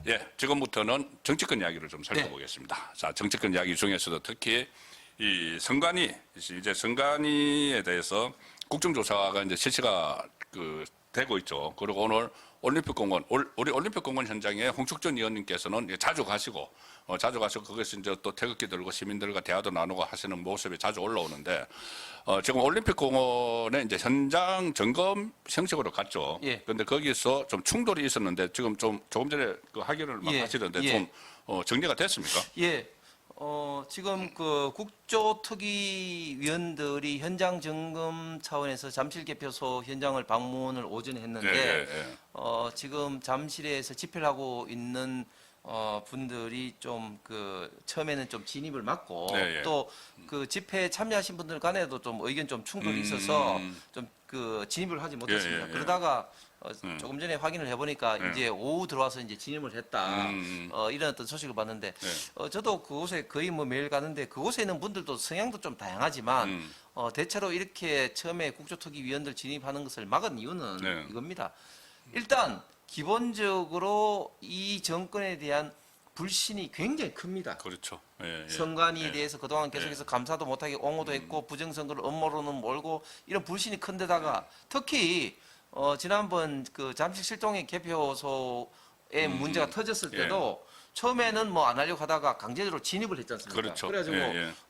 예, 지금부터는 정치권 이야기를 좀 살펴보겠습니다. 네. 자, 정치권 이야기 중에서도 특히 이 선관위, 이제 선관위에 대해서 국정조사가 이제 실시가 되고 있죠. 그리고 오늘 올림픽공원, 우리 올림픽공원 현장에 홍석천 의원님께서는 자주 가시고, 거기서 이제 또 태극기 들고 시민들과 대화도 나누고 하시는 모습이 자주 올라오는데, 지금 올림픽공원에 이제 현장 점검 형식으로 갔죠. 예. 근데 거기서 좀 충돌이 있었는데 지금 조금 전에 그 하기를 막 하시던데 좀 정리가 됐습니까? 예. 지금 그 국조특위위원들이 현장 점검 차원에서 잠실 개표소 현장을 방문을 오전에 했는데, 지금 잠실에서 집회를 하고 있는 분들이 좀 처음에는 좀 진입을 막고 또 그 집회에 참여하신 분들 간에도 좀 의견 좀 충돌이 있어서 좀 진입을 하지 못했습니다. 그러다가 조금 전에 확인을 해보니까 이제 오후 들어와서 이제 진입을 했다. 이런 어떤 소식을 봤는데, 저도 그곳에 거의 뭐 매일 가는데 그곳에 있는 분들도 성향도 좀 다양하지만, 대체로 이렇게 처음에 국조특위위원들 진입하는 것을 막은 이유는 이겁니다. 일단 기본적으로 이 정권에 대한 불신이 굉장히 큽니다. 그렇죠. 선관위에 대해서 그동안 계속해서 감사도 못하게 옹호도 했고 부정선거를 음모로는 몰고 이런 불신이 큰데다가 특히 지난번 그 잠실 실동의 개표소에 문제가 터졌을 때도 처음에는 뭐 안 하려고 하다가 강제적으로 진입을 했지 않습니까? 그렇죠. 그래가지고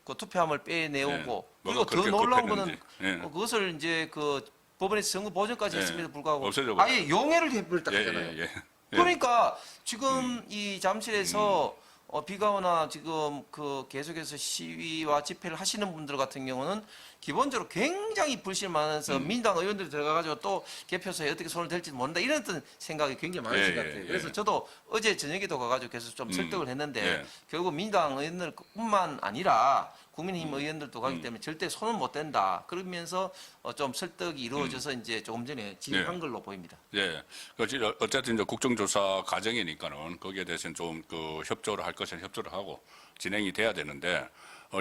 그 투표함을 빼내오고 그리고 더 놀라운 거는 그것을 이제 그 법원에서 선거 보전까지 했음에도 불구하고 아예 용해를 해버렸다 하잖아요. 그러니까 지금 이 잠실에서 비가 오나 지금 계속해서 시위와 집회를 하시는 분들 같은 경우는 기본적으로 굉장히 불신이 많아서 민당 의원들이 들어가가지고 또 개표소에 어떻게 손을 댈지 모른다 이런 어떤 생각이 굉장히 많으신 것 같아요. 그래서 저도 어제 저녁에도 가가지고 계속 좀 설득을 했는데 결국 민당 의원들뿐만 아니라 국민의힘 의원들도 가기 때문에 절대 손은 못 댄다. 그러면서 좀 설득이 이루어져서 이제 조금 전에 진행한 걸로 보입니다. 예. 어쨌든 이제 국정조사 과정이니까는 거기에 대해서는 좀 협조를 할 것은 협조를 하고 진행이 돼야 되는데,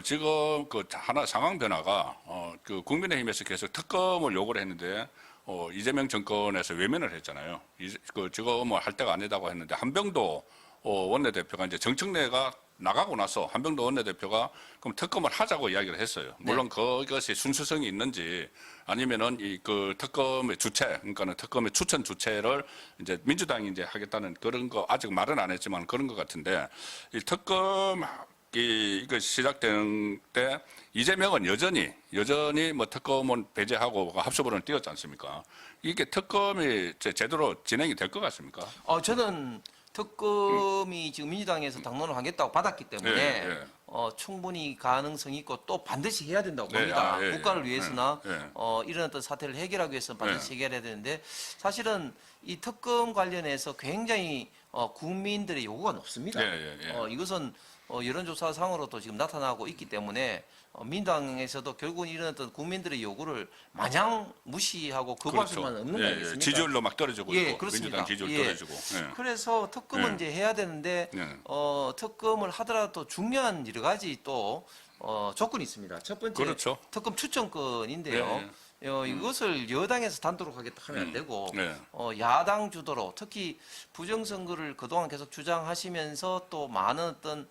지금 하나 상황 변화가, 국민의힘에서 계속 특검을 요구를 했는데, 이재명 정권에서 외면을 했잖아요. 지금 뭐 할 때가 아니다고 했는데, 한병도 원내대표가 이제 정청래가 나가고 나서 한병도 원내대표가 그럼 특검을 하자고 이야기를 했어요. 물론 그것이 순수성이 있는지 아니면은 특검의 주체, 그러니까는 특검의 추천 주체를 이제 민주당이 이제 하겠다는 그런 거 아직 말은 안 했지만 그런 것 같은데, 이 특검 이거 시작된 때 이재명은 여전히 뭐 특검은 배제하고 합수본을 띄웠지 않습니까? 이게 특검이 제대로 진행이 될 것 같습니까? 저는 특검이 지금 민주당에서 당론을 하겠다고 받았기 때문에 충분히 가능성이 있고 또 반드시 해야 된다고 봅니다. 국가를 위해서나 이런 어떤 사태를 해결하기 위해서는 반드시 해결해야 되는데, 사실은 이 특검 관련해서 굉장히 국민들의 요구가 높습니다. 이것은 여론조사상으로도 지금 나타나고 있기 때문에 민당에서도 결국은 이런 어떤 국민들의 요구를 마냥 무시하고 거부할 수만 없는 거 아니겠습니까? 지지율로 막 떨어지고 있고, 그렇습니다. 민주당 지지율 떨어지고. 그래서 특검은 이제 해야 되는데 특검을 하더라도 중요한 여러 가지 또 조건이 있습니다. 첫 번째 특검 추천권인데요. 이것을 여당에서 단독으로 하겠다 하면 안 되고 야당 주도로, 특히 부정선거를 그동안 계속 주장하시면서 또 많은 어떤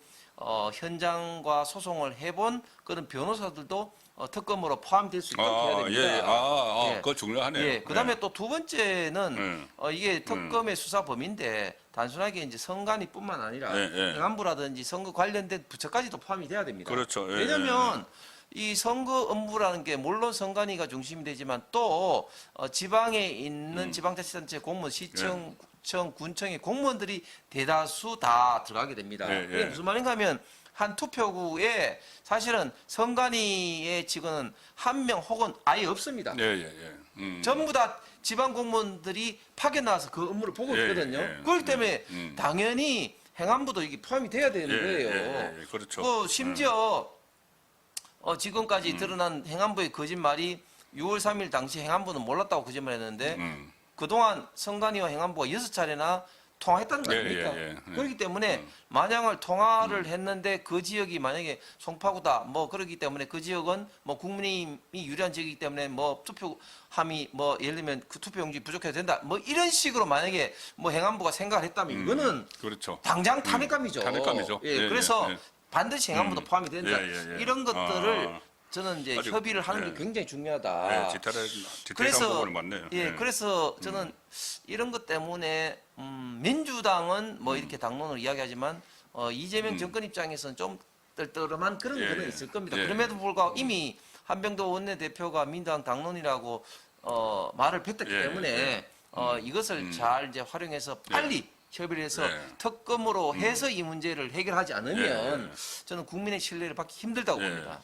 현장과 소송을 해본 그런 변호사들도 특검으로 포함될 수 있도록 해야 됩니다. 그거 중요하네요. 그다음에 또 두 번째는 이게 특검의 수사 범위인데 단순하게 이제 선관위뿐만 아니라 행안부라든지 선거 관련된 부처까지도 포함이 돼야 됩니다. 그렇죠. 왜냐하면 이 선거 업무라는 게 물론 선관위가 중심이 되지만 또 지방에 있는 지방자치단체 공무원, 시청, 구청, 군청의 공무원들이 대다수 다 들어가게 됩니다. 그게 무슨 말인가 하면 한 투표구에 사실은 선관위의 직원은 한 명 혹은 아예 없습니다. 전부 다 지방 공무원들이 파견 나와서 그 업무를 보고 있거든요. 그렇기 때문에 당연히 행안부도 이게 포함이 돼야 되는 거예요. 그렇죠. 심지어 지금까지 드러난 행안부의 거짓말이 6월 3일 당시 행안부는 몰랐다고 거짓말했는데 그동안 선관위와 행안부가 6차례나 통화했다는 거 예, 아닙니까? 예, 예. 그렇기 때문에 만약을 통화를 했는데 그 지역이 만약에 송파구다 뭐 그렇기 때문에 그 지역은 뭐 국민의힘이 유리한 지역이기 때문에 뭐 투표함이 뭐 예를 들면 그 투표용지 부족해도 된다 뭐 이런 식으로 만약에 뭐 행안부가 생각을 했다면 이거는 그렇죠. 당장 탄핵감이죠. 탄핵감이죠. 예, 예, 그래서 예, 예. 반드시 행안부도 포함이 된다. 예, 예, 예. 이런 것들을 아. 저는 이제 아주, 협의를 하는 예. 게 굉장히 중요하다. 디테일한 그래서 부분은 맞네요. 예, 그래서 저는 이런 것 때문에 민주당은 뭐 이렇게 당론을 이야기하지만 이재명 정권 입장에서는 좀 떨떠름한 그런 예, 거는 예. 있을 겁니다. 예, 그럼에도 불구하고 이미 한병도 원내대표가 민주당 당론이라고 말을 뱉었기 예, 때문에 예. 이것을 잘 이제 활용해서 빨리 협의를 해서 예. 특검으로 해서 이 문제를 해결하지 않으면 예, 저는 국민의 신뢰를 받기 힘들다고 예. 봅니다.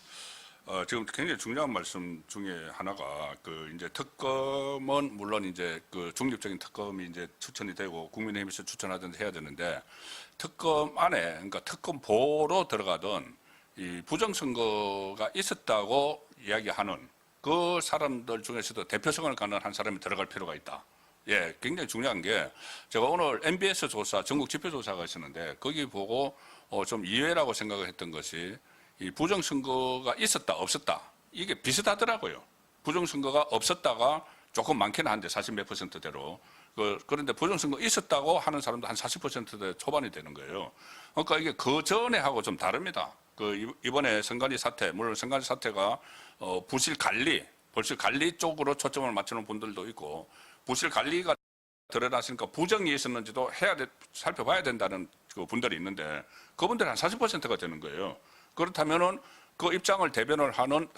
지금 굉장히 중요한 말씀 중에 하나가 그 이제 특검은 물론 이제 그 중립적인 특검이 이제 추천이 되고 국민의힘에서 추천하든지 해야 되는데 특검 안에 그러니까 특검 보로 들어가던 이 부정선거가 있었다고 이야기하는 그 사람들 중에서도 대표성을 갖는 한 사람이 들어갈 필요가 있다. 예, 굉장히 중요한 게 제가 오늘 MBS 조사, 전국 지표조사가 있었는데 거기 보고 좀 이해라고 생각을 했던 것이 이 부정선거가 있었다, 없었다. 이게 비슷하더라고요. 부정선거가 없었다가 조금 많기는 한데 40 몇 %대로. 그런데 부정선거 있었다고 하는 사람도 한 40%대 초반이 되는 거예요. 그러니까 이게 그 전에 하고 좀 다릅니다. 이번에 선관위 사태, 물론 선관위 사태가 부실 관리 쪽으로 초점을 맞추는 분들도 있고 부실 관리가 드러났으니까 부정이 있었는지도 살펴봐야 된다는 그 분들이 있는데 그분들이 한 40%가 되는 거예요. 그렇다면은 그 입장을 대변을 하는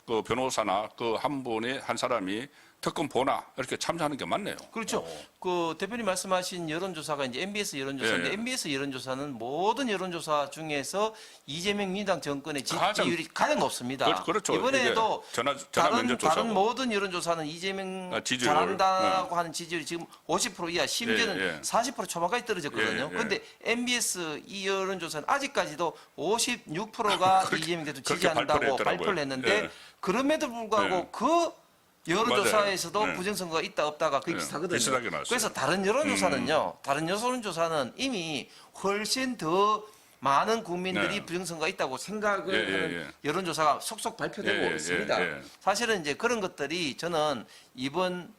그 변호사나 그 한 사람이 특검 보나 이렇게 참여하는 게 맞네요. 그렇죠. 그 대표님 말씀하신 여론조사가 이제 MBS 여론조사인데 예, 예. MBS 여론조사는 모든 여론조사 중에서 이재명 민주당 정권의 지지율이 가장 높습니다. 그렇죠. 이번에도 전화 다른 면접조사고. 모든 여론조사는 이재명 지지율. 잘한다고 하는 지지율이 지금 50% 이하, 심지어는 예, 예. 40% 초반까지 떨어졌거든요. 예, 예. 그런데 MBS 이 여론조사는 아직까지도 56%가 이재명 대통령 그렇게 지지한다고 발표를 했더라고요. 발표를 했는데 예. 그럼에도 불구하고 예. 그 여론조사에서도 맞아요. 네. 부정선거가 있다 없다가 거의 네. 비슷하거든요. 비슷하게 나왔어요. 그래서 다른 여론조사는요. 다른 여론조사는 이미 훨씬 더 많은 국민들이 네. 부정선거가 있다고 생각을 예, 예, 하는 예. 여론조사가 속속 발표되고 예, 예, 있습니다. 예, 예. 사실은 이제 그런 것들이 저는 이번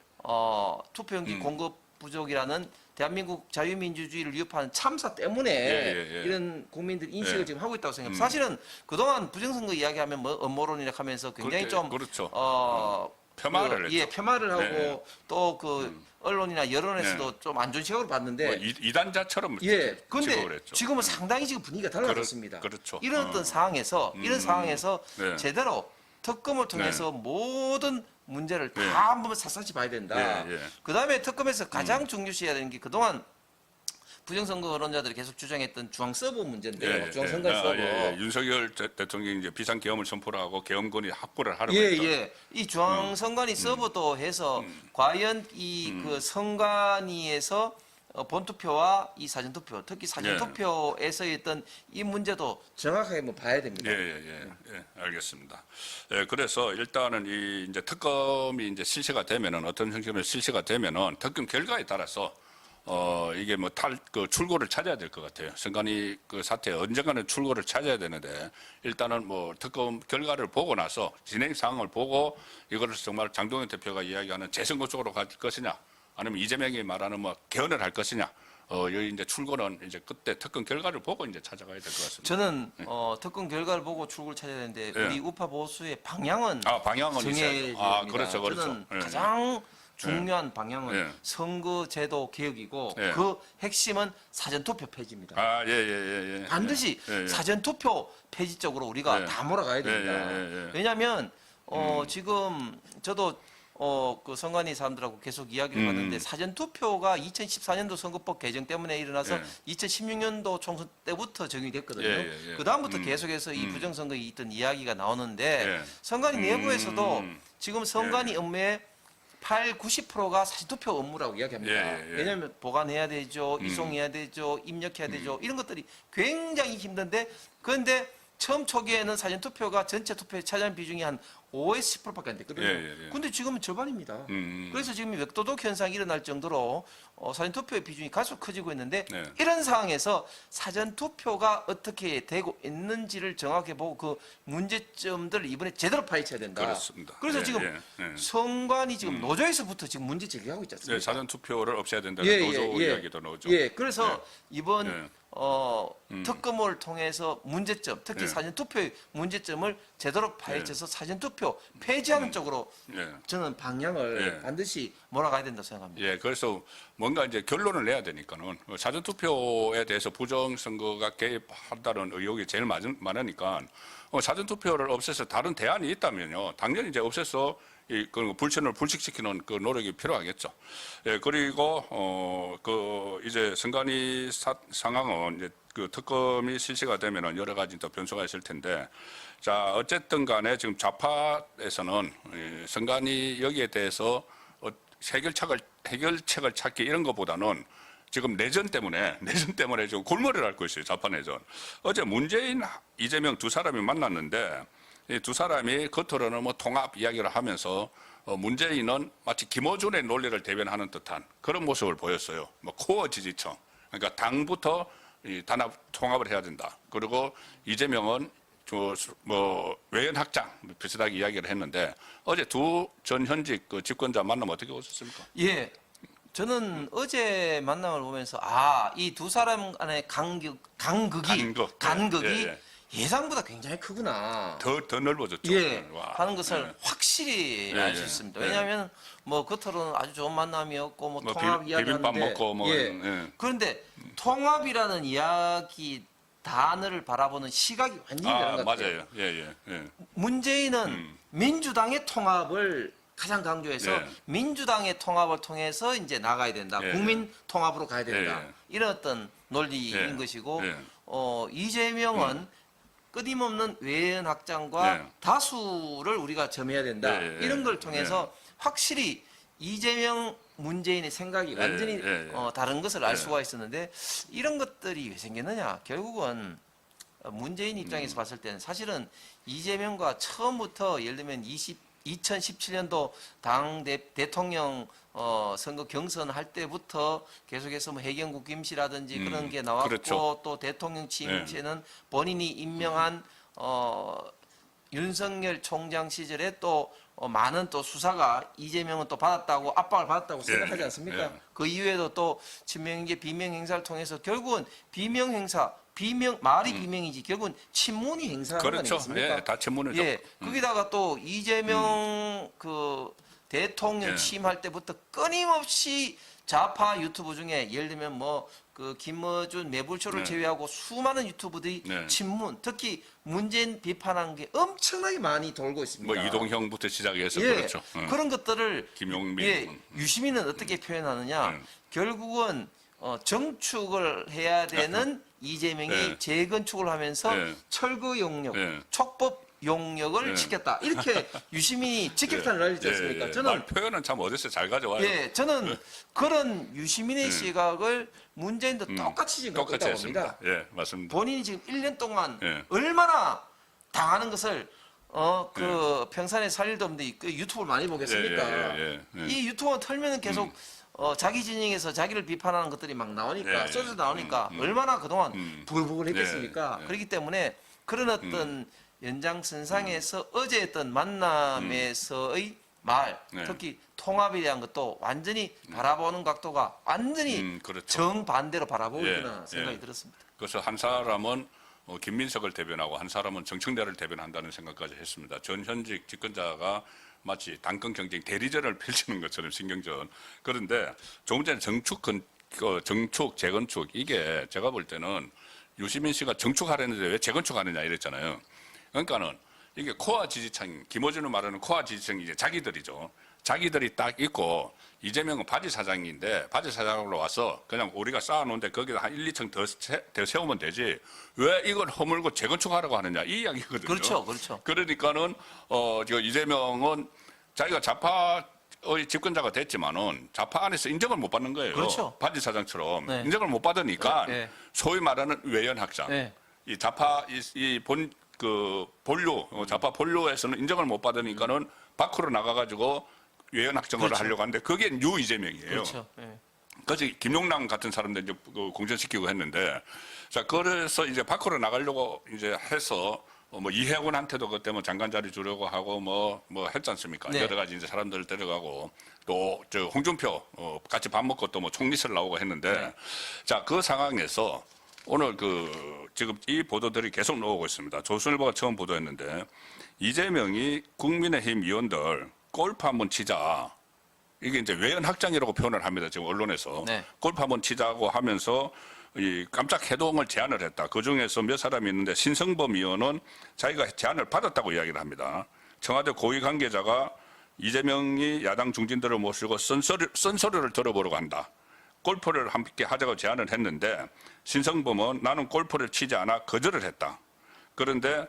투표용지 공급 부족이라는 대한민국 자유민주주의를 위협하는 참사 때문에 예. 이런 국민들 인식을 예. 지금 하고 있다고 생각합니다. 사실은 그동안 부정선거 이야기하면 뭐 음모론이라 하면서 굉장히 좀 그렇죠. 그, 폄하를 했죠. 예, 폄하를 하고 네. 또 그 언론이나 여론에서도 좀 안 좋은 시각으로 봤는데 뭐 이단자처럼 예, 근데 취급을 했죠. 지금은 상당히 지금 분위기가 달라졌습니다. 그렇죠. 이런 어떤 상황에서 이런 상황에서 네. 제대로 특검을 통해서 모든 문제를 다 네. 한번 샅샅이 봐야 된다. 예, 예. 그다음에 특검에서 가장 중요시해야 되는 게 그동안 부정선거 언론자들이 계속 주장했던 중앙 서버 문제인데요. 중앙선거 서버. 윤석열 대통령이 이제 비상계엄을 선포를 하고 계엄군이 확보를 하려고 예, 했죠. 예. 이 중앙선관위 서버도 해서 과연 이 그 선관위에서 본투표와 이 사전투표, 특히 사전투표에서의 어떤 이 문제도 정확하게 한번 봐야 됩니다. 예, 알겠습니다. 예, 그래서 일단은 이 이제 특검이 이제 실시가 되면은 어떤 형식으로 실시가 되면은 특검 결과에 따라서 이게 뭐 그 출구를 찾아야 될 것 같아요. 선관위 그 사태 언젠가는 출구를 찾아야 되는데 일단은 뭐 특검 결과를 보고 나서 진행 상황을 보고 이거를 정말 장동현 대표가 이야기하는 재선거 쪽으로 갈 것이냐 아니면 이재명이 말하는 뭐 개헌을 할 것이냐 여기 이제 출구는 이제 그때 특검 결과를 보고 이제 찾아가야 될 것 같습니다. 저는 특검 결과를 보고 출구를 찾아야 되는데 예. 우리 우파 보수의 방향은 방향은 정해야 있어야죠. 됩니다. 그렇죠. 저는 예. 가장 중요한 방향은 예. 선거제도 개혁이고 예. 그 핵심은 사전투표 폐지입니다. 예. 반드시 예. 사전투표 폐지 쪽으로 우리가 예. 다 몰아가야 됩니다. 예. 왜냐하면 지금 저도 그 선관위 사람들하고 계속 이야기를 하는데 사전투표가 2014년도 선거법 개정 때문에 일어나서 예. 2016년도 총선 때부터 적용이 됐거든요. 예. 그 다음부터 계속해서 이 부정선거에 있던 이야기가 나오는데 예. 선관위 내부에서도 지금 선관위 업무의 90%가 사전투표 업무라고 이야기합니다. 예. 왜냐하면 보관해야 되죠, 이송해야 되죠, 입력해야 되죠. 이런 것들이 굉장히 힘든데 그런데 처음 초기에는 사전투표가 전체 투표에 차지하는 비중이 한 5에서 10%밖에 안 됐거든요. 예. 근데 지금은 절반입니다. 그래서 지금 역도둑 현상이 일어날 정도로 사전투표의 비중이 갈수록 커지고 있는데 네. 이런 상황에서 사전투표가 어떻게 되고 있는지를 정확히 보고 그 문제점들을 이번에 제대로 파헤쳐야 된다. 그렇습니다. 그래서 예, 지금 예. 선관위 지금 노조에서부터 지금 문제 제기하고 있지 않습니까? 네, 사전 투표를 없애야 된다는 노조 이야기도 나오죠. 예, 그래서 이번 예. 특검을 통해서 문제점, 특히 예. 사전투표의 문제점을 제대로 파헤쳐서 사전투표 폐지하는 쪽으로 예. 저는 방향을 예. 반드시 몰아가야 된다고 생각합니다. 예, 그래서 뭔가 이제 결론을 내야 되니까는 사전 투표에 대해서 부정 선거가 개입한다는 의혹이 제일 많으니까 사전 투표를 없애서 다른 대안이 있다면요, 당연히 이제 없애서 그 불신을 불식시키는 그 노력이 필요하겠죠. 예, 그리고 그 이제 선관위 상황은 이제 그 특검이 실시가 되면은 여러 가지 또 변수가 있을 텐데, 자 어쨌든 간에 지금 좌파에서는 선관위 여기에 대해서 해결책을 찾기 이런 것보다는 지금 내전 때문에 지금 골머리를 앓고 있어요. 좌파 내전. 어제 문재인, 이재명 두 사람이 만났는데 이 두 사람이 겉으로는 뭐 통합 이야기를 하면서 문재인은 마치 김어준의 논리를 대변하는 듯한 그런 모습을 보였어요. 뭐 코어 지지층, 그러니까 당부터 이 단합 통합을 해야 된다. 그리고 이재명은 뭐 외연 확장 비슷하게 이야기를 했는데 어제 두 전 현직 그 집권자 만남 어떻게 보셨습니까? 예, 저는 어제 만남을 보면서 이 두 사람 간의 간극이 예상보다 굉장히 크구나. 더 넓어졌죠. 예, 와. 하는 것을 예. 확실히 예, 알 수 예. 있습니다. 예. 왜냐하면 뭐 겉으로는 아주 좋은 만남이었고 뭐 통합 비빔밥 이야기하는데 먹고 뭐 그런데 통합이라는 이야기 단어를 바라보는 시각이 완전히 다른 것 같아요. 맞아요. 예. 문재인은 민주당의 통합을 가장 강조해서 예. 민주당의 통합을 통해서 이제 나가야 된다. 예. 국민 통합으로 가야 된다. 예. 이런 어떤 논리인 예. 것이고 예. 이재명은 끊임없는 외연 확장과 예. 다수를 우리가 점해야 된다. 이런 걸 통해서 확실히 이재명 문재인의 생각이 완전히 다른 것을 알 수가 있었는데 이런 것들이 왜 생겼느냐? 결국은 문재인 입장에서 봤을 때는 사실은 이재명과 처음부터 예를 들면 2017년도 당 대통령 선거 경선할 때부터 계속해서 뭐 해경국 김씨라든지 그런 게 나왔고 그렇죠. 또 대통령 취임체는 본인이 임명한 윤석열 총장 시절에 또 많은 또 수사가 이재명은 또 받았다고 압박을 받았다고 생각하지 않습니까? 그 이후에도 또 친명행제 비명 행사를 통해서 결국은 비명 행사 말이 비명이지 결국은 친문이 행사하는 거 그렇죠. 아니겠습니까? 예, 다 친문이죠. 거기다가 또 이재명 그 대통령 취임할 때부터 끊임없이 좌파 유튜브 중에 예를 들면 뭐 그 김어준 매불쇼를 제외하고 수많은 유튜브들이 친문, 특히 문재인 비판한 게 엄청나게 많이 돌고 있습니다. 뭐 이동형부터 시작해서 예, 그렇죠. 그런 것들을 김용민. 유시민은 어떻게 표현하느냐? 결국은 정축을 해야 되는 이재명이 재건축을 하면서 철거 용역, 촉법 용역을 지켰다. 이렇게 유시민이 직격탄을 날리지 않습니까? 저는 말 표현은 참 어디서 잘 가져와요. 저는 그런 유시민의 시각을 문재인도 똑같이 지금 갖고 있다고 봅니다. 예, 맞습니다. 본인이 지금 1년 동안 얼마나 당하는 것을 그 평산에 살 일도 없는데 그 유튜브를 많이 보겠습니까? 이 유튜브 털면은 계속 자기 진영에서 자기를 비판하는 것들이 막 나오니까 쏟아져 나오니까 얼마나 그동안 부글부글 했겠습니까? 그렇기 때문에 그런 어떤 연장선상에서 어제 했던 만남에서의 말, 특히 통합에 대한 것도 완전히 바라보는 각도가 완전히 그렇죠. 정반대로 바라보고 있구나 생각이 들었습니다. 그래서 한 사람은 김민석을 대변하고 한 사람은 정청래를 대변한다는 생각까지 했습니다. 전 현직 집권자가 마치 당권 경쟁 대리전을 펼치는 것처럼 신경전. 그런데 조금 전에 정축, 재건축 이게 제가 볼 때는 유시민 씨가 정축하려는데 왜 재건축하느냐 이랬잖아요. 그러니까는 이게 코어 지지층, 김어준을 말하는 코어 지지층이 이제 자기들이죠. 자기들이 딱 있고 이재명은 바지 사장인데 바지 사장으로 와서 그냥 우리가 쌓아놓은데 거기다 한 1, 2층 더 세우면 되지 왜 이걸 허물고 재건축하라고 하느냐 이 이야기거든요. 그렇죠. 그러니까는 이재명은 자기가 좌파의 집권자가 됐지만은 좌파 안에서 인정을 못 받는 거예요. 그렇죠. 바지 사장처럼 인정을 못 받으니까 소위 말하는 외연 확장. 이 좌파 그 본류, 좌파 본류에서는 인정을 못 받으니까는 밖으로 나가가지고 외연 확정을 그렇죠. 하려고 하는데 그게 뉴 이재명이에요. 그렇죠. 예. 그래서 김용남 같은 사람들 이제 공천시키고 했는데, 자, 그래서 이제 밖으로 나가려고 이제 해서 뭐 이해군한테도 그때 뭐 장관 자리 주려고 하고 뭐 했지 않습니까? 네. 여러 가지 이제 사람들 데려가고 또 저 홍준표 같이 밥 먹고 또 뭐 총리실 나오고 했는데, 네. 자, 그 상황에서 오늘 지금 이 보도들이 계속 나오고 있습니다. 조선일보가 처음 보도했는데 이재명이 국민의힘 의원들 골프 한번 치자. 이게 이제 외연 확장이라고 표현을 합니다. 지금 언론에서. 네. 골프 한번 치자고 하면서 이 깜짝 해동을 제안을 했다. 그 중에서 몇 사람이 있는데 신성범 의원은 자기가 제안을 받았다고 이야기를 합니다. 청와대 고위 관계자가 이재명이 야당 중진들을 모시고 쓴소리를 들어보려고 한다. 골프를 함께 하자고 제안을 했는데 신성범은 나는 골프를 치지 않아 거절을 했다. 그런데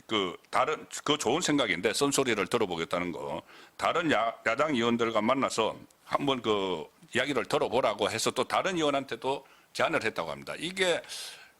그 좋은 생각인데 쓴소리를 들어보겠다는 거. 다른 야당 의원들과 만나서 한번 그 이야기를 들어보라고 해서 또 다른 의원한테도 제안을 했다고 합니다. 이게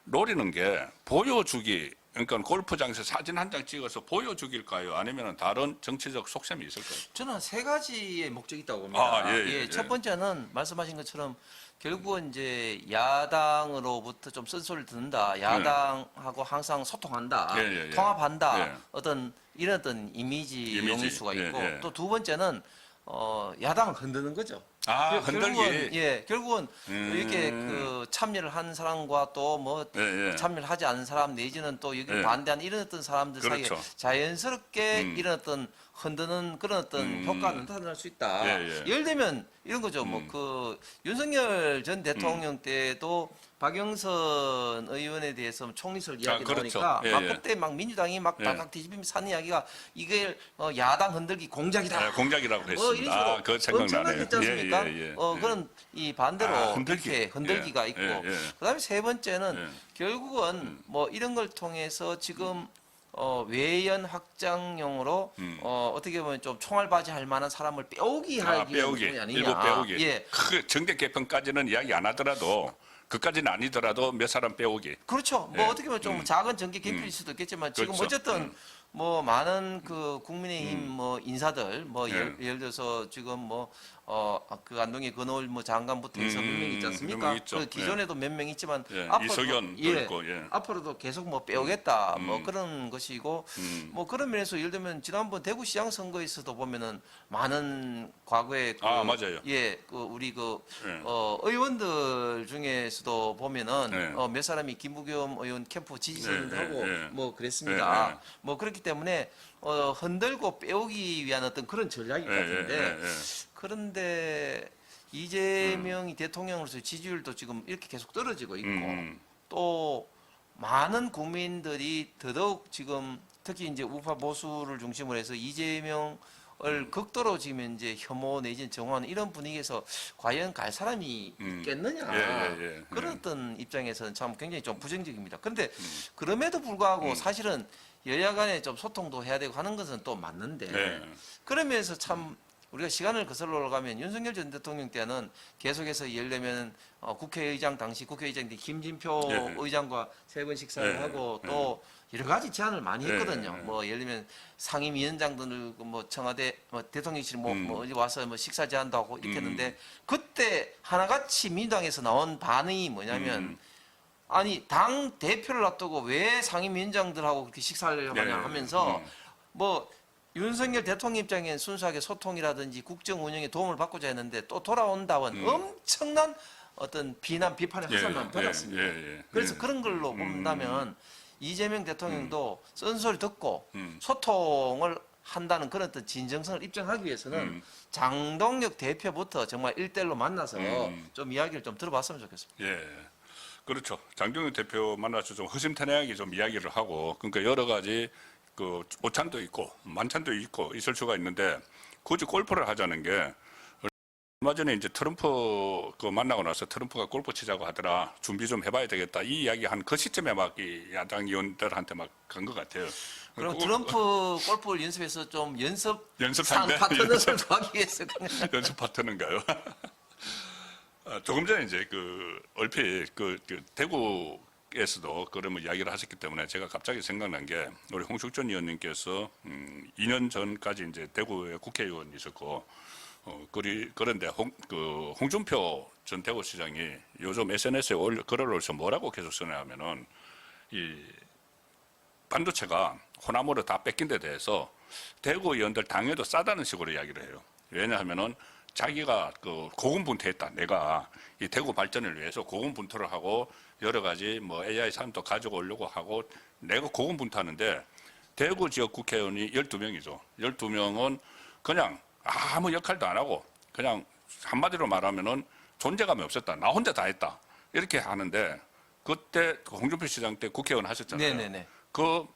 노리는 게 보여주기, 그러니까 골프장에서 사진 한 장 찍어서 보여주길까요? 아니면 다른 정치적 속셈이 있을까요? 저는 세 가지의 목적이 있다고 봅니다. 아, 예. 첫 번째는 말씀하신 것처럼 결국은 이제 야당으로부터 좀 쓴소리를 듣는다. 야당하고 항상 소통한다. 예. 통합한다. 예. 이런 어떤 이미지 용수가 있고 예. 또 두 번째는 야당을 흔드는 거죠. 아, 흔들기. 결국은 이렇게 그 참여를 한 사람과 또 뭐 예. 참여를 하지 않은 사람 내지는 또 여기 예. 반대하는 이런 어떤 사람들 그렇죠. 사이에 자연스럽게 이런 어떤 흔드는 그런 어떤 효과가 나타날 수 있다. 예. 예를 들면 이런 거죠. 뭐 그 윤석열 전 대통령 때도 박영선 의원에 대해서 총리설 이야기 그렇죠. 나오니까 예. 막 그때 막 민주당이 막 예. 박박 뒤집히면서 하는 이야기가 이게 야당 흔들기 공작이다. 공작이라고 이런 했습니다. 식으로 그 생각나네요. 엄청나게 있지 않습니까? 예. 그런 이 반대로 흔들기. 이렇게 흔들기가 예. 있고 예. 그다음에 세 번째는 예. 결국은 뭐 이런 걸 통해서 지금 외연 확장용으로 어떻게 보면 좀 총알바지할 만한 사람을 빼오기 하기 위한 부분이 아니냐. 일부 빼오기. 예. 그 정계 개편까지는 이야기 안 하더라도 그까지는 아니더라도 몇 사람 빼오기. 그렇죠. 뭐 예. 어떻게 보면 좀 작은 정계 개편일 수도 있겠지만 지금 그렇죠. 어쨌든 뭐 많은 그 국민의힘 뭐 인사들 뭐 예. 예를 들어서 지금 뭐 그 안동의 근호일 뭐 장관부터 해서 몇 명 있지 몇 않습니까? 명 있죠. 그 기존에도 몇 명 있지만 예. 앞으로도 이석연도 있고. 예. 앞으로도 계속 뭐 빼오겠다 뭐 그런 것이고 뭐 그런 면에서 예를 들면 지난번 대구시장 선거에서도 보면은 많은 과거에 맞아요. 그 우리 그 예. 의원들 중에서도 보면은 예. 몇 사람이 김부겸 의원 캠프 지지선하고 예. 뭐 그랬습니다. 예. 뭐 그렇기 때문에 흔들고 빼오기 위한 어떤 그런 전략인 것 같은데 그런데 이재명이 대통령으로서 지지율도 지금 이렇게 계속 떨어지고 있고 또 많은 국민들이 더더욱 지금 특히 이제 우파 보수를 중심으로 해서 이재명을 극도로 지금 이제 혐오 내지는 정화하는 이런 분위기에서 과연 갈 사람이 있겠느냐 예. 그런 어떤 입장에서는 참 굉장히 좀 부정적입니다. 그런데 그럼에도 불구하고 사실은 여야 간에 좀 소통도 해야 되고 하는 것은 또 맞는데 예. 그러면서 참 우리가 시간을 거슬러 올라가면 윤석열 전 대통령 때는 계속해서 예를 들면 국회의장 당시 국회의장 때 김진표 예. 의장과 세 번 식사를 예. 하고 또 여러 가지 제안을 많이 했거든요. 예. 뭐 예를 들면 상임위원장들 뭐 청와대 뭐 대통령실 뭐 어디 와서 뭐 식사 제안도 하고 이렇게 했는데 그때 하나같이 민주당에서 나온 반응이 뭐냐면 아니 당 대표를 놔두고 왜 상임위원장들하고 그렇게 식사를 하냐 하면서 뭐 윤석열 대통령 입장엔 순수하게 소통이라든지 국정 운영에 도움을 받고자 했는데 또 돌아온다원 엄청난 어떤 비난 비판의 화살만 받았습니다. 그래서 그런 걸로 본다면 이재명 대통령도 쓴소리 듣고 소통을 한다는 그런 어떤 진정성을 입증하기 위해서는 장동혁 대표부터 정말 1대1로 만나서 좀 이야기를 좀 들어봤으면 좋겠습니다. 예. 그렇죠. 장동혁 대표 만나서 좀 허심탄회하게 좀 이야기를 하고, 그러니까 여러 가지 그 오찬도 있고 만찬도 있고 있을 수가 있는데 굳이 골프를 하자는 게 얼마 전에 이제 트럼프 그 만나고 나서 트럼프가 골프 치자고 하더라. 준비 좀 해봐야 되겠다. 이 이야기 한 그 시점에 막 이 야당 의원들한테 막 간 것 같아요. 그럼 트럼프 골프를 연습해서 좀 연습상 파트너를 구하기 위해서 연습 파트너인가요? 조금 전에 이제 그 얼핏 그 대구 시장에서도 그러면 이야기를 하셨기 때문에 제가 갑자기 생각난 게 우리 홍석천 의원님께서 2년 전까지 이제 대구에 국회의원이 있었고 그런데 홍준표 전 대구시장이 요즘 SNS에 글을 올려서 뭐라고 계속 쓰냐면은 이 반도체가 호남으로 다 뺏긴 데 대해서 대구 의원들 당에도 싸다는 식으로 이야기를 해요. 왜냐하면은 자기가 고군분투했다. 내가 이 대구 발전을 위해서 고군분투를 하고 여러 가지 뭐 AI 산업도 가지고 오려고 하고 내가 고군분투하는데 대구 지역 국회의원이 12명이죠. 12명은 그냥 아무 역할도 안 하고 그냥 한마디로 말하면은 존재감이 없었다. 나 혼자 다 했다. 이렇게 하는데 그때 홍준표 시장 때 국회의원 하셨잖아요. 네네네. 그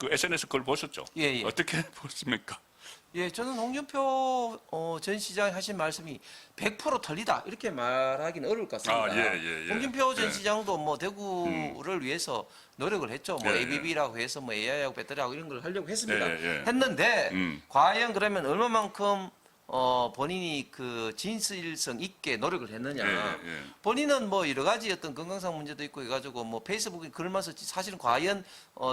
SNS 글 보셨죠? 예, 예. 어떻게 보십니까? 예, 저는 홍준표 전 시장이 하신 말씀이 100% 틀리다 이렇게 말하기는 어려울 것 같습니다. 예. 홍준표 전 예. 시장도 뭐 대구를 위해서 노력을 했죠. 뭐 예, ABB라고 해서 뭐 AI하고 배터리하고 이런 걸 하려고 했습니다. 예. 했는데 과연 그러면 얼마만큼 본인이 그 진실성 있게 노력을 했느냐. 예. 본인은 뭐 여러 가지 어떤 건강상 문제도 있고 해가지고 뭐 페이스북에 글만 썼지 사실은 과연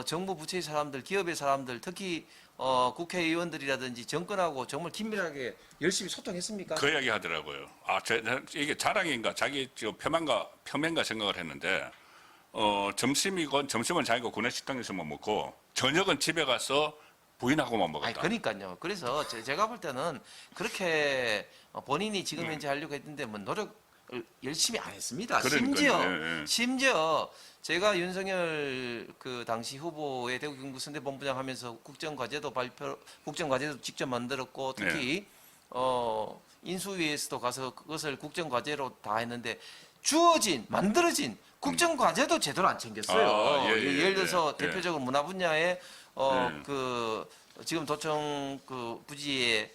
정부 부처의 사람들, 기업의 사람들, 특히 국회의원들이라든지 정권하고 정말 긴밀하게 열심히 소통했습니까? 그 이야기 하더라고요. 이게 자랑인가 자기 표면가 생각을 했는데 점심은 자기가 구내식당에서만 먹고 저녁은 집에 가서 부인하고만 먹었다. 아니, 그러니까요. 그래서 제가 볼 때는 그렇게 본인이 지금 현재 하려고 했는데 뭐 노력을 열심히 안 했습니다. 그러니까요. 심지어 제가 윤석열 그 당시 후보의 대구 경북 선대본부장 하면서 국정과제도 직접 만들었고 특히 인수위에서도 가서 그것을 국정과제로 다 했는데 만들어진 국정과제도 제대로 안 챙겼어요. 예를 들어서 대표적으로 문화 분야에 지금 도청 그 부지에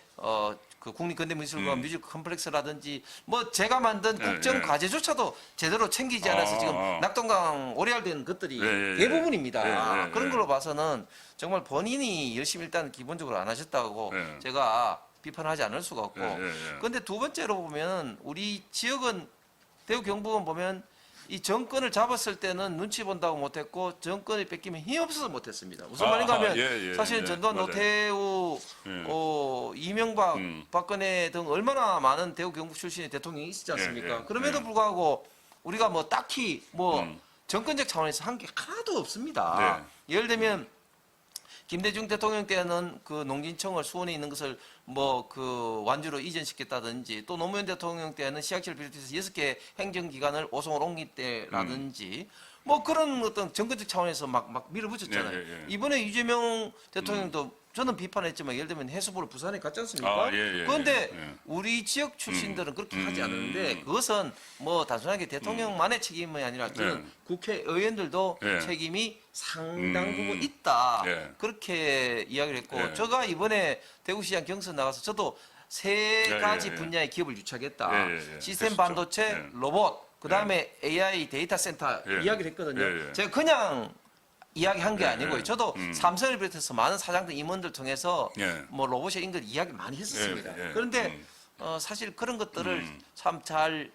그 국립근대미술관 뮤직 컴플렉스라든지 뭐 제가 만든 국정 과제조차도 제대로 챙기지 않아서 지금 낙동강 오래알된 것들이 대부분입니다. 그런 걸로 봐서는 정말 본인이 열심히 일단 기본적으로 안 하셨다고 제가 비판하지 않을 수가 없고 그런데 두 번째로 보면 우리 지역은 대구 경북은 보면 이 정권을 잡았을 때는 눈치 본다고 못했고 정권이 뺏기면 힘이 없어서 못했습니다. 무슨 말인가 하면 사실은 전두환, 맞아요. 노태우, 이명박, 박근혜 등 얼마나 많은 대구 경북 출신의 대통령이 있었지 않습니까? 그럼에도 불구하고 우리가 뭐 딱히 뭐 정권적 차원에서 한 게 하나도 없습니다. 예를 들면 김대중 대통령 때는 그 농진청을 수원에 있는 것을 뭐 그 완주로 이전시켰다든지 또 노무현 대통령 때는 시학시를 비롯해서 6개 행정기관을 오송으로 옮길 때라든지 뭐 그런 어떤 정권적 차원에서 막 밀어붙였잖아요. 이번에 이재명 대통령도 저는 비판했지만 예를 들면 해수부를 부산에 갔지 않습니까? 그런데 우리 지역 출신들은 그렇게 하지 않았는데 그것은 뭐 단순하게 대통령만의 책임이 아니라 그 국회의원들도 책임이 상당 부분 있다. 그렇게 이야기를 했고 제가 이번에 대구시장 경선 나가서 저도 세 가지 분야의 기업을 유치하겠다. 시스템 반도체, 로봇, 그다음에 AI 데이터 센터 이야기를 했거든요. 제가 그냥 이야기한 게 아니고요. 저도 삼성을 비롯해서 많은 사장들 임원들 통해서 뭐 로봇의 인걸 이야기 많이 했었습니다. 그런데 사실 그런 것들을 참 잘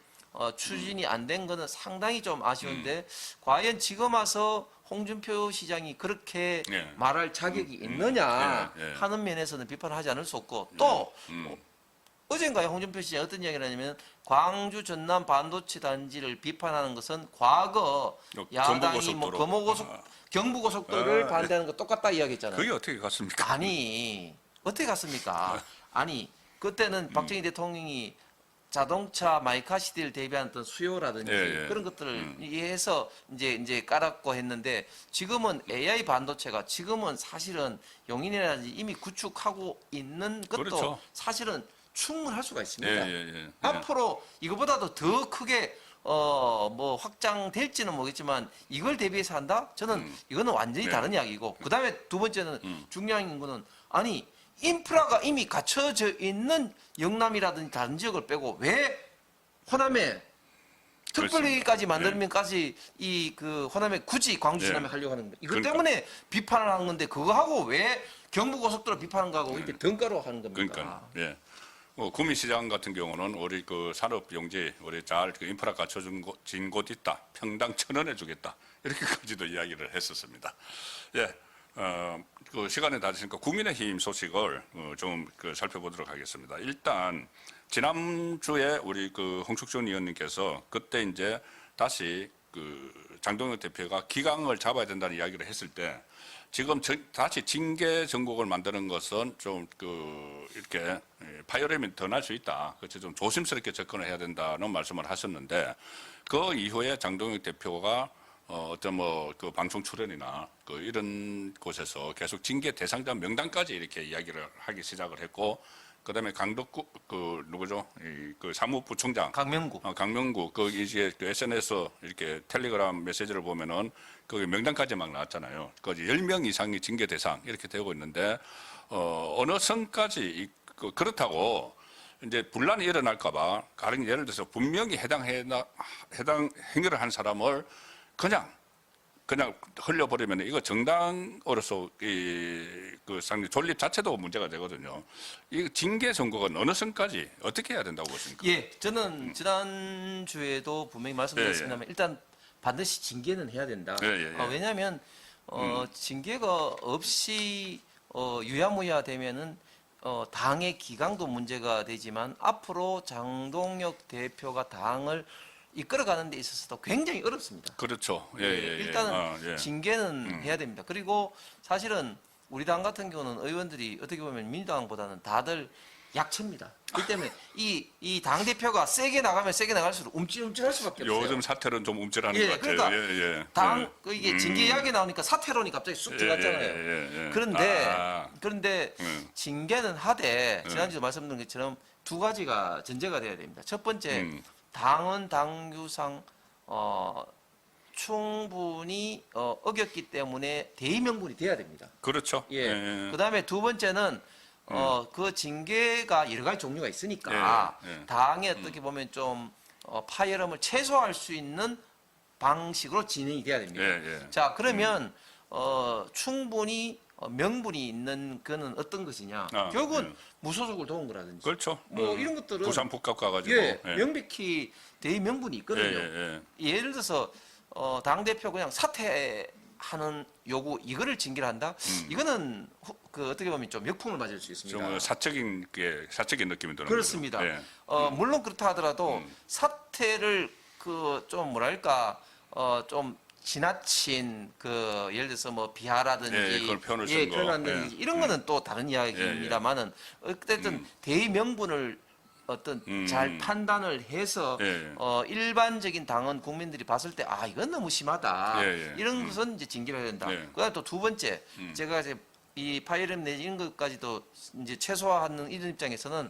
추진이 안 된 거는 상당히 좀 아쉬운데 과연 지금 와서 홍준표 시장이 그렇게 말할 자격이 있느냐 하는 면에서는 비판하지 않을 수 없고 또 어젠가에 홍준표 시장이 어떤 이야기를 하냐면 광주 전남 반도체 단지를 비판하는 것은 과거 야당이 뭐 경부고속도로를 반대하는 거 똑같다 이야기했잖아요. 그게 어떻게 갔습니까? 아니 어떻게 갔습니까? 아니 그때는 박정희 대통령이 자동차 마이카 시대를 대비한 어떤 수요라든지 그런 것들을 이해해서 이제 깔았고 했는데 지금은 AI 반도체가 지금은 사실은 용인이라든지 이미 구축하고 있는 것도 사실은 충분할 수가 있습니다. 앞으로 이거보다도 더 크게 뭐 확장될지는 모르겠지만 이걸 대비해서 한다? 저는 이거는 완전히 다른 이야기고 그다음에 두 번째는 중요한 거는 아니 인프라가 이미 갖춰져 있는 영남이라든지 다른 지역을 빼고 왜 호남에 특별히까지 만들면까지 이 그 호남에 굳이 광주 전남에 하려고 하는 거예요. 이것 때문에 비판을 하는 건데 그거 하고 왜 경부고속도로 비판한 거하고 이렇게 등가로 하는 겁니까? 그러니까 구미시장 같은 경우는 우리 그 산업용지 우리 잘 그 인프라 갖춰진 곳 있다. 평당 1,000원에 주겠다. 이렇게까지도 이야기를 했었습니다. 예, 그 시간이 다 됐으니까 국민의힘 소식을 좀 그 살펴보도록 하겠습니다. 일단 지난주에 우리 그 홍숙준 의원님께서 그때 이제 다시 그 장동혁 대표가 기강을 잡아야 된다는 이야기를 했을 때 지금 다시 징계 정국을 만드는 것은 좀 그 이렇게 파열음이 더 날 수 있다. 그래서 좀 조심스럽게 접근을 해야 된다는 말씀을 하셨는데 그 이후에 장동혁 대표가 어떤 뭐 그 방송 출연이나 그 이런 곳에서 계속 징계 대상자 명단까지 이렇게 이야기를 하기 시작을 했고 그다음에 강덕구 그 누구죠? 그 사무부총장 강명구. 강명구 그 이제 그 SNS 이렇게 텔레그램 메시지를 보면은 그 명단까지 막 나왔잖아요. 그 10명 이상이 징계 대상 이렇게 되고 있는데 어느 선까지 그렇다고 이제 분란이 일어날까봐 가령 예를 들어서 분명히 해당 행위를 한 사람을 그냥 흘려버리면 이거 정당으로서 그 상당히 존립 자체도 문제가 되거든요. 이 징계 선고가 어느 선까지 어떻게 해야 된다고 보십니까? 예, 저는 지난주에도 분명히 말씀드렸습니다만 일단 반드시 징계는 해야 된다. 왜냐하면 징계가 없이 유야무야 되면은 당의 기강도 문제가 되지만 앞으로 장동혁 대표가 당을 이끌어가는 데 있어서도 굉장히 어렵습니다. 그렇죠. 일단은 징계는 해야 됩니다. 그리고 사실은 우리 당 같은 경우는 의원들이 어떻게 보면 민주당보다는 다들 약체입니다. 그렇기 때문에 이 당대표가 세게 나가면 세게 나갈수록 움찔움찔할 수밖에 없어요. 요즘 사태는 좀 움찔하는 것 같아요. 그러니까 이게 징계 이야기 나오니까 사퇴론이 갑자기 쑥 들어갔잖아요. 그런데 징계는 하되 지난주에 말씀드린 것처럼 두 가지가 전제가 돼야 됩니다. 첫 번째 당은 당규상 충분히 어겼기 때문에 대의 명분이 돼야 됩니다. 그렇죠. 그다음에 두 번째는 그 징계가 여러 가지 종류가 있으니까 당에 어떻게 보면 좀 파열음을 최소화할 수 있는 방식으로 진행이 돼야 됩니다. 자, 그러면 충분히 명분이 있는 거는 어떤 것이냐? 결국은 무소속을 도운 거라든지. 그렇죠. 뭐 이런 것들은 부산 북값 가가지고 명백히 대의 명분이 있거든요. 예를 들어서 당 대표 그냥 사퇴하는 요구 이거를 징계를 한다. 이거는 그 어떻게 보면 좀 역풍을 맞을 수 있습니다. 좀 사적인 느낌이 드는 그렇습니다. 거죠. 물론 그렇다 하더라도 사퇴를 그 좀 뭐랄까 좀 지나친 그 예를 들어서 뭐 비하라든지 그걸 표현을 쓴 거. 표현한다든지 이런 거는 또 다른 이야기입니다만은 어쨌든 대의 명분을 어떤 잘 판단을 해서 일반적인 당원 국민들이 봤을 때 이건 너무 심하다 이런 것은 이제 징계를 해야 된다. 그다음 또 두 번째 제가 이제 이 파이름 내지 이런 것까지도 이제 최소화하는 이런 입장에서는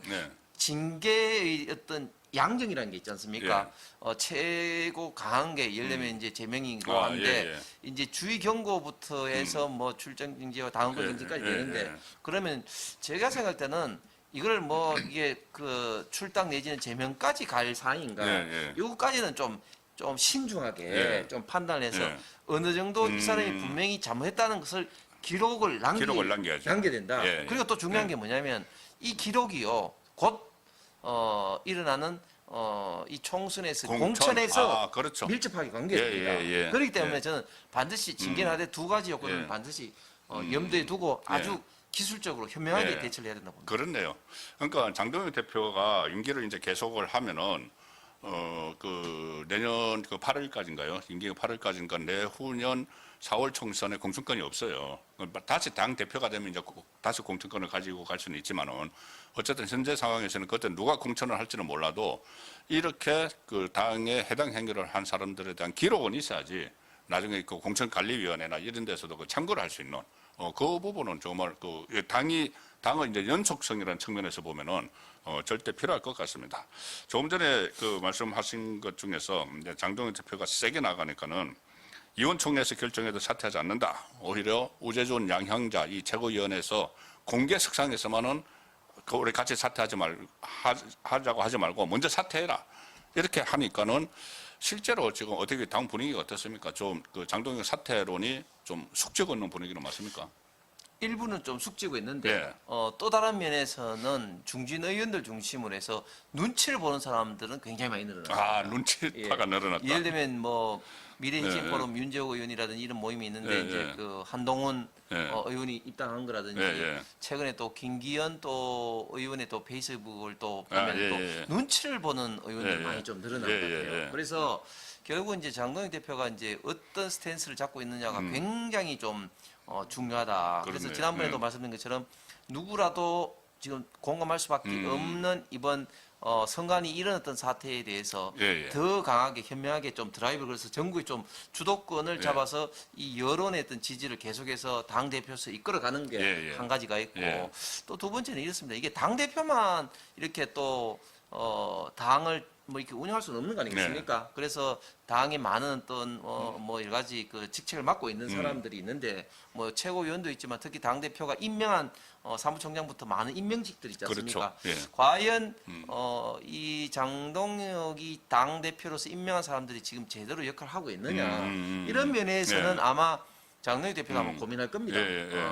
징계의 어떤 양정이라는 게 있지 않습니까? 최고 강한 게 예를 들면 이제 제명이고 한데 이제 주의 경고부터 해서 뭐 출정 정지와 당원권 정지까지 되는데 그러면 제가 생각할 때는 이걸 뭐 이게 그 출당 내지는 제명까지 갈 사안인가? 이거까지는 좀 신중하게 좀 판단해서 어느 정도 이 사람이 분명히 잘못했다는 것을 기록을 남겨야 된다. 그리고 또 중요한 게 뭐냐면 이 기록이요 곧 일어나는 이 총선에서 공천에서 그렇죠. 밀접하게 관계됩니다. 그렇기 때문에 저는 반드시 징계를 하되 두 가지 요건은 반드시 염두에 두고 아주 기술적으로 현명하게 대처를 해야 된다고 봅니다. 그렇네요. 그러니까 장동혁 대표가 임기를 이제 계속을 하면은 그 내년 그 8월까지인가요? 임기가 8월까지인가 내후년 4월 총선에 공천권이 없어요. 다시 당 대표가 되면 이제 다시 공천권을 가지고 갈 수는 있지만은 어쨌든 현재 상황에서는 그때 누가 공천을 할지는 몰라도 이렇게 그 당에 해당 행위를 한 사람들에 대한 기록은 있어야지 나중에 그 공천관리위원회나 이런 데서도 그 참고를 할 수 있는 그 부분은 정말 그 당의 이제 연속성이라는 측면에서 보면은 절대 필요할 것 같습니다. 조금 전에 그 말씀하신 것 중에서 이제 장동혁 대표가 세게 나가니까는 의원총회에서 결정해도 사퇴하지 않는다. 오히려 우재준 양형자 이 최고위원회에서 공개 석상에서만은 우리 같이 사퇴하지 하자고 하지 말고 먼저 사퇴해라. 이렇게 하니까는 실제로 지금 어떻게 당 분위기가 어떻습니까? 좀 그 장동혁 사퇴론이 좀 숙적 없는 분위기로 맞습니까? 일부는 좀 숙지고 있는데 예. 또 다른 면에서는 중진 의원들 중심으로 해서 눈치를 보는 사람들은 굉장히 많이 늘어났습니다. 아, 눈치파가 늘어났다. 예를 들면 뭐 미래신포럼 윤재호 의원이라든지 이런 모임이 있는데 이제 그 한동훈 의원이 입당한 거라든지 최근에 또 김기현 또 의원의 또 페이스북을 또 보면 또 눈치를 보는 의원들이 많이 좀 늘어난 것 같아요. 그래서 결국 이제 장동혁 대표가 이제 어떤 스탠스를 잡고 있느냐가 굉장히 좀 중요하다. 그래서 그렇네. 지난번에도 말씀드린 것처럼 누구라도 지금 공감할 수밖에 없는 이번 선관위 이런 어떤 사태에 대해서 더 강하게 현명하게 좀 드라이브를 걸어서 전국에 좀 주도권을 잡아서 이 여론의 어떤 지지를 계속해서 당 대표에서 이끌어가는 게 한 가지가 있고 또 두 번째는 이렇습니다. 이게 당 대표만 이렇게 또 당을 뭐 이렇게 운영할 수는 없는 거 아니겠습니까? 그래서 당에 많은 어떤 뭐 여러 가지 그 직책을 맡고 있는 사람들이 있는데 뭐 최고위원도 있지만 특히 당 대표가 임명한 사무총장부터 많은 임명직들 있지 않습니까? 그렇죠. 과연 이 장동혁이 당 대표로서 임명한 사람들이 지금 제대로 역할을 하고 있느냐 이런 면에서는 아마 장동혁 대표가 아마 고민할 겁니다.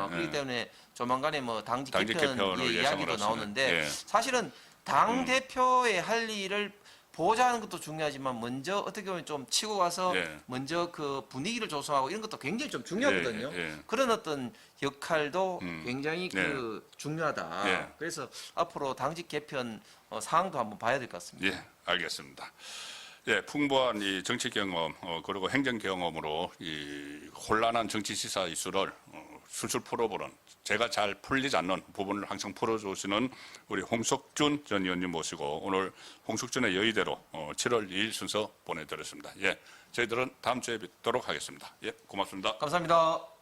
그렇기 때문에 조만간에 뭐 당직 개편의 이야기도 나오는데 사실은 당 대표의 할 일을 보좌하는 것도 중요하지만 먼저 어떻게 보면 좀 치고 가서 먼저 그 분위기를 조성하고 이런 것도 굉장히 좀 중요하거든요. 그런 어떤 역할도 굉장히 그 중요하다. 그래서 앞으로 당직 개편 사항도 한번 봐야 될 것 같습니다. 예, 알겠습니다. 예, 풍부한 이 정치 경험 그리고 행정 경험으로 이 혼란한 정치 시사 이슈를 술술 풀어보는 제가 잘 풀리지 않는 부분을 항상 풀어주시는 우리 홍석준 전 의원님 모시고 오늘 홍석준의 여의대로 7월 2일 순서 보내드렸습니다. 예, 저희들은 다음 주에 뵙도록 하겠습니다. 예, 고맙습니다. 감사합니다.